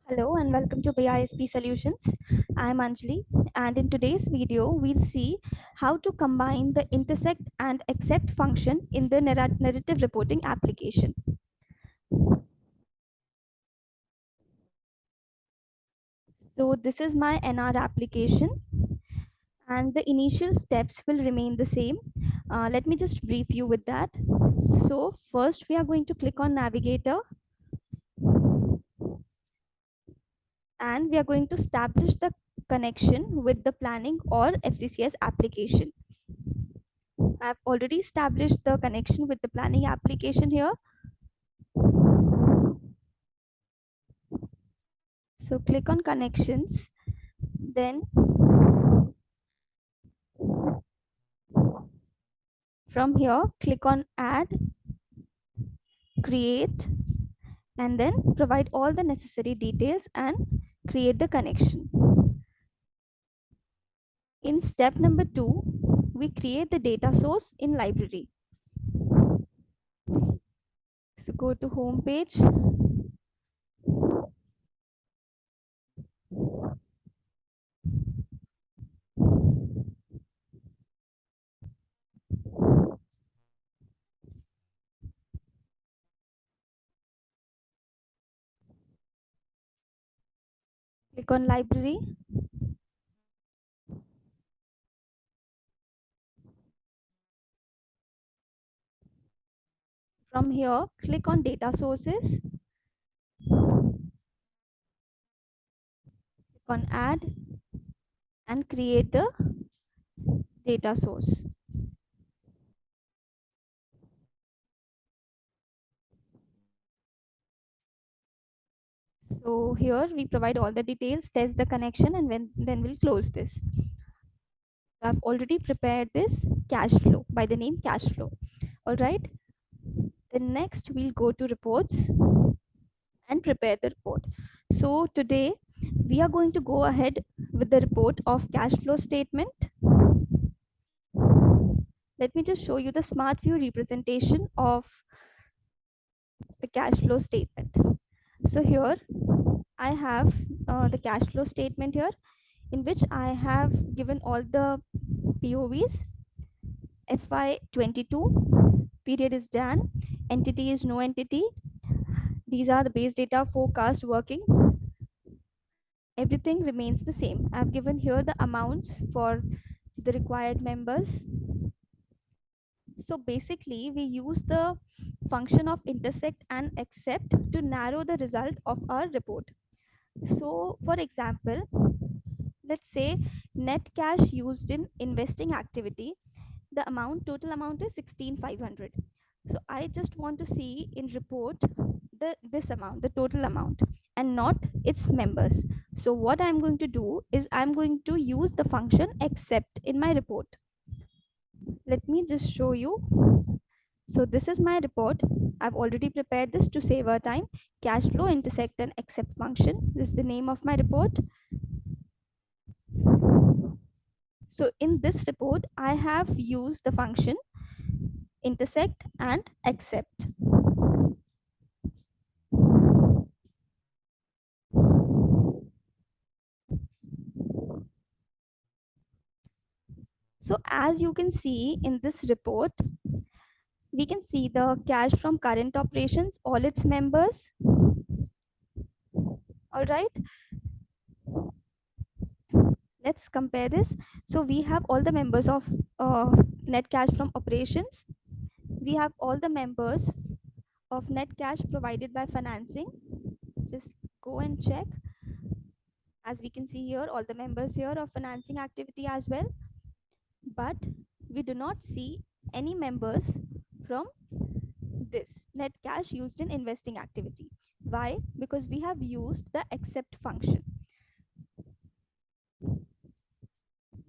Hello and welcome to BISP Solutions. I'm Anjali, and in today's video, we'll see how to combine the intersect and accept function in the narrative reporting application. So this is my NR application, and the initial steps will remain the same. Let me just brief you with that. So first, we are going to click on Navigator, and we are going to establish the connection with the planning or FCCS application. I've already established the connection with the planning application here. So click on connections, then from here, click on add, create, and then provide all the necessary details and create the connection. In step number 2, we create the data source in library. So go to home page, click on library. From here, click on data sources, click on add and create the data source. So here we provide all the details, test the connection, and then we'll close this. I've already prepared this cash flow by the name cash flow. All right. Then next we'll go to reports and prepare the report. So today we are going to go ahead with the report of cash flow statement. Let me just show you the smart view representation of the cash flow statement. So here I have the cash flow statement here, in which I have given all the POVs. FY22 period is done, entity is no entity. These are the base data forecast working. Everything remains the same. I've given here the amounts for the required members. So basically we use the function of intersect and accept to narrow the result of our report. So for example, let's say net cash used in investing activity, the total amount is 16,500. So I just want to see in report this amount, the total amount, and not its members. So what I'm going to do is I'm going to use the function accept in my report. Let me just show you. So this is my report. I've already prepared this to save our time. Cash flow intersect and accept function. This is the name of my report. So in this report, I have used the function intersect and accept. So as you can see in this report, we can see the cash from current operations, all its members. All right, let's compare this. So we have all the members of net cash from operations. We have all the members of net cash provided by financing. Just go and check. As we can see here, all the members here of financing activity as well. But we do not see any members from this net cash used in investing activity. Why? Because we have used the accept function.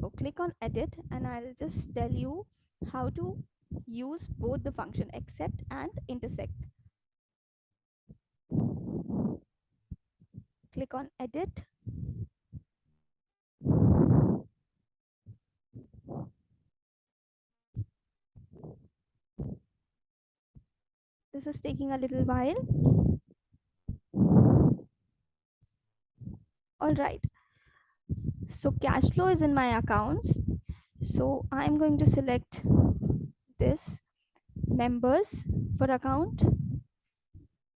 So click on edit and I'll just tell you how to use both the function accept and intersect. Click on edit. This is taking a little while. All right, so cash flow is in my accounts. So I'm going to select this members for account.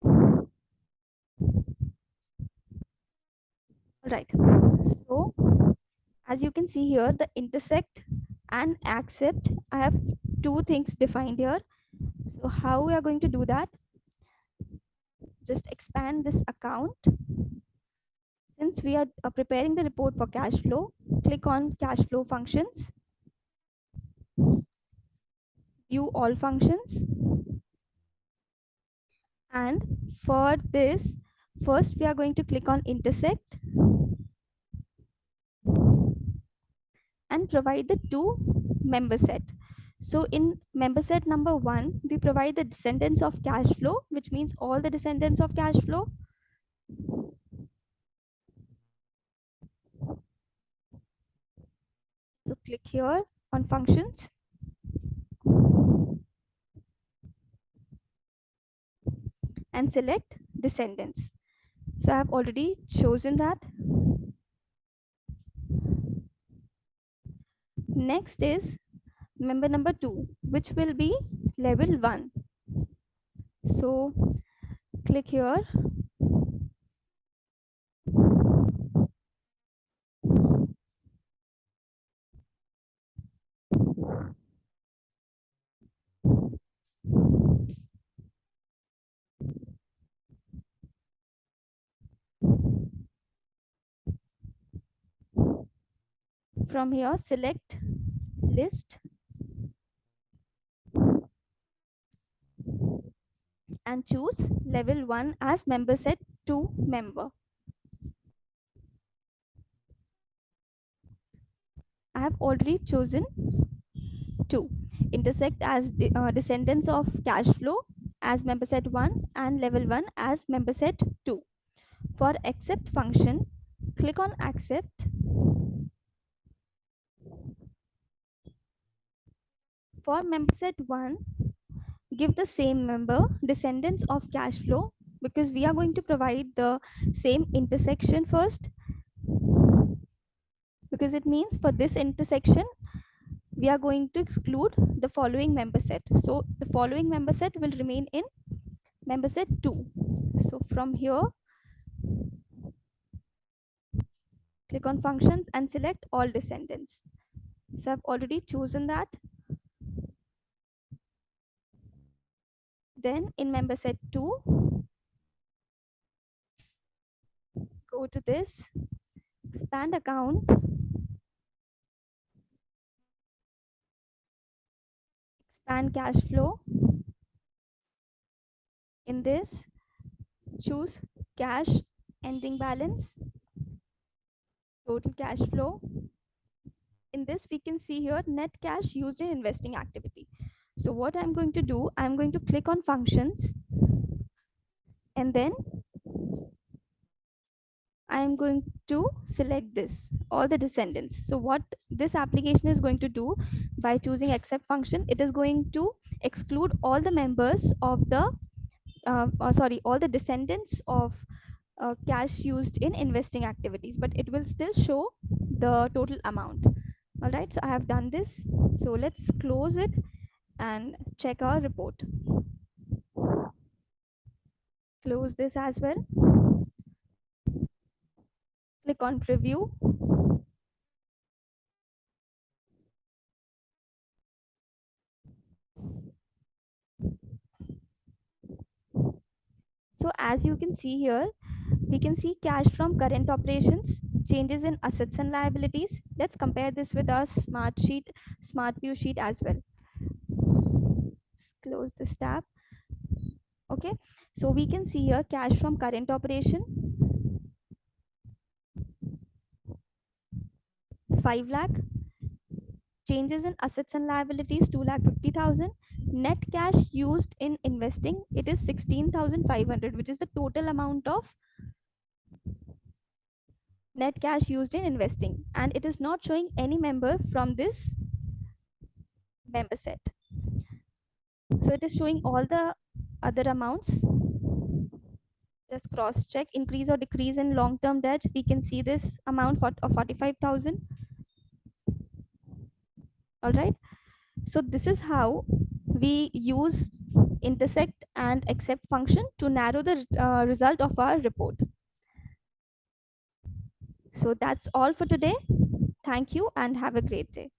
All right, so as you can see here, the intersect and accept, I have two things defined here. So how we are going to do that? Just expand this account. Since we are preparing the report for cash flow, click on cash flow functions, view all functions. And for this, first we are going to click on intersect and provide the two member set. So in member set number 1, we provide the descendants of cash flow, which means all the descendants of cash flow. So click here on functions and select descendants. So I have already chosen that. Next is member number 2, which will be level 1. So click here. From here, select list and choose level 1 as member set to member. I have already chosen 2. Intersect as descendants of cash flow as member set 1 and level 1 as member set 2. For accept function, click on accept. For member set 1, give the same member descendants of cash flow, because we are going to provide the same intersection first, because it means for this intersection we are going to exclude the following member set. So the following member set will remain in member set 2. So from here, click on functions and select all descendants. So I've already chosen that. Then in member set 2, go to this, expand account, expand cash flow. In this, choose cash ending balance, total cash flow. In this, we can see here net cash used in investing activity. So what I'm going to do, I'm going to click on functions and then I'm going to select this, all the descendants. So what this application is going to do by choosing accept function, it is going to exclude all the members of the, all the descendants of cash used in investing activities, but it will still show the total amount. All right, so I have done this. So let's close it and check our report. Close this as well. Click on preview. So as you can see here, we can see cash from current operations, changes in assets and liabilities. Let's compare this with our smart view sheet as well. Let's close this tab. Okay, so we can see here cash from current operation 5 lakh, changes in assets and liabilities 2,50,000, net cash used in investing, it is 16,500, which is the total amount of net cash used in investing, and it is not showing any member from this member set. So it is showing all the other amounts. Just cross check increase or decrease in long term debt. We can see this amount of 45,000. All right. So this is how we use intersect and accept function to narrow the result of our report. So that's all for today. Thank you and have a great day.